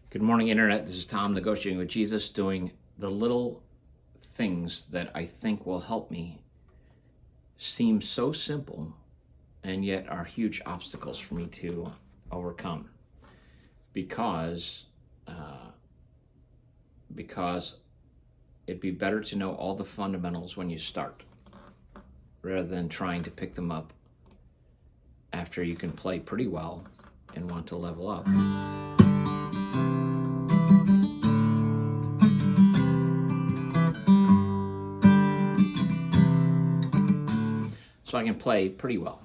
Good morning, Internet. This is Tom, Negotiating with Jesus, doing the little things that I think will help me seem so simple and yet are huge obstacles for me to overcome because it'd be better to know all the fundamentals when you start rather than trying to pick them up after you can play pretty well and want to level up. So I can play pretty well.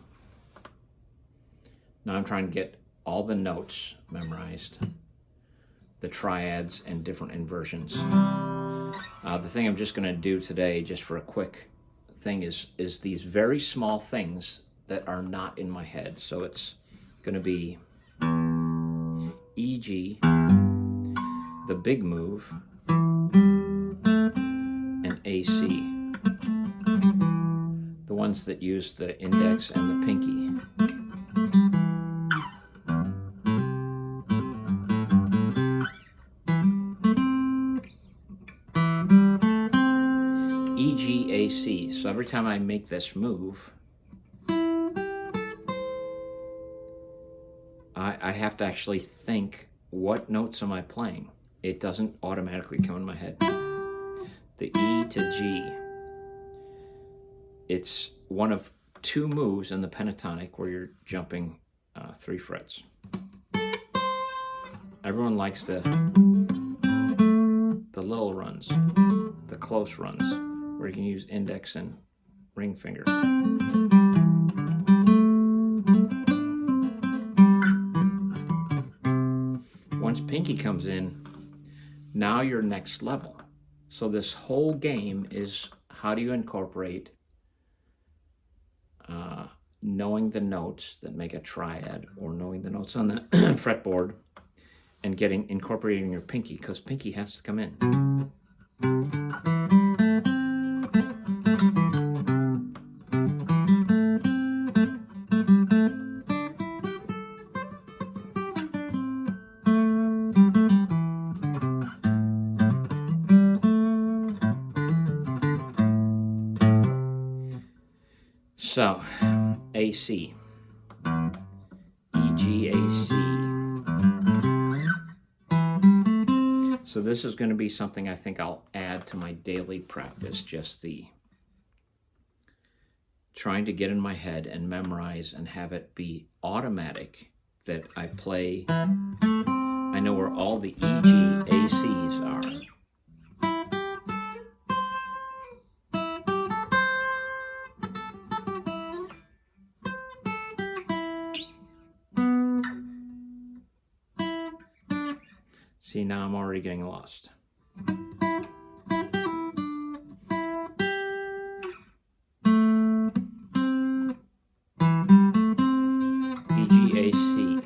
Now I'm trying to get all the notes memorized, the triads and different inversions. The thing I'm just going to do today, just for a quick thing, is these very small things that are not in my head. So it's going to be E.G., the big move, and A.C., the ones that use the index and the pinky. E, G, A, C. So every time I make this move, I have to actually think, what notes am I playing? It doesn't automatically come in my head. The E to G. It's one of two moves in the pentatonic where you're jumping 3 frets. Everyone likes the little runs, the close runs, where you can use index and ring finger. Once pinky comes in, now you're next level. So this whole game is, how do you incorporate knowing the notes that make a triad, or knowing the notes on the fretboard, and incorporating your pinky, because pinky has to come in. So, A-C, E-G-A-C. So this is going to be something I think I'll add to my daily practice, just the trying to get in my head and memorize and have it be automatic that I play. I know where all the E-G-A-Cs are. See, now I'm already getting lost. E-G-A-C.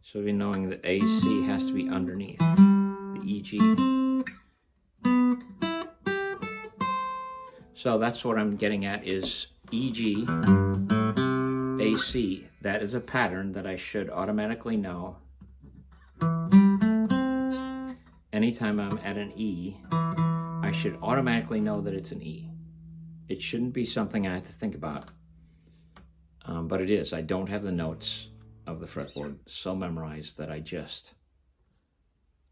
So you're knowing that A-C has to be underneath the E-G. So that's what I'm getting at, is E-G, A-C. That is a pattern that I should automatically know. Anytime I'm at an E, I should automatically know that it's an E. It shouldn't be something I have to think about, but it is. I don't have the notes of the fretboard so memorized that I just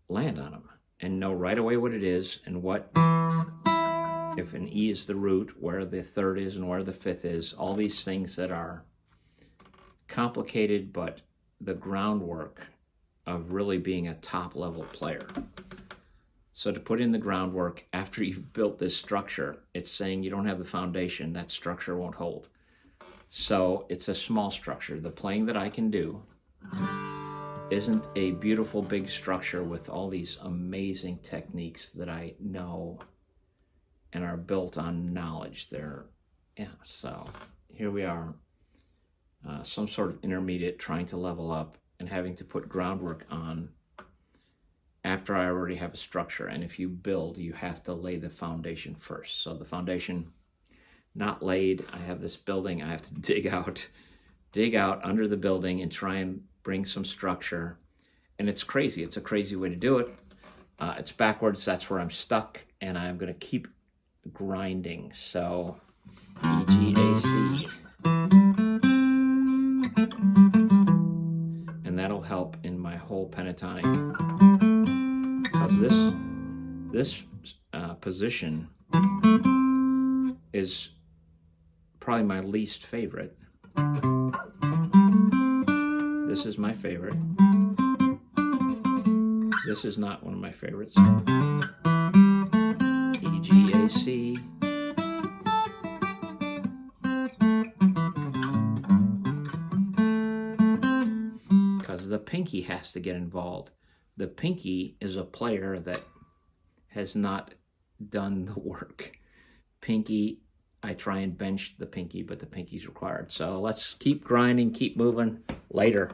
land on them and know right away what it is and what, if an E is the root, where the third is and where the fifth is, all these things that are complicated, but the groundwork of really being a top-level player. So to put in the groundwork after you've built this structure, it's saying you don't have the foundation, that structure won't hold. So it's a small structure. The playing that I can do isn't a beautiful big structure with all these amazing techniques that I know and are built on knowledge. So here we are, some sort of intermediate, trying to level up and having to put groundwork on after I already have a structure. And if you build, you have to lay the foundation first. So the foundation not laid, I have this building, I have to dig out under the building and try and bring some structure. and it's crazy. It's a crazy way to do it. It's backwards. That's where I'm stuck, and I'm going to keep grinding. So E, G, A, C. And that'll help in my whole pentatonic. Because this position is probably my least favorite. This is my favorite. This is not one of my favorites. E, G, A, C. Because the pinky has to get involved. The pinky is a player that has not done the work. Pinky, I try and bench the pinky, but the pinky's required. So let's keep grinding, keep moving. Later.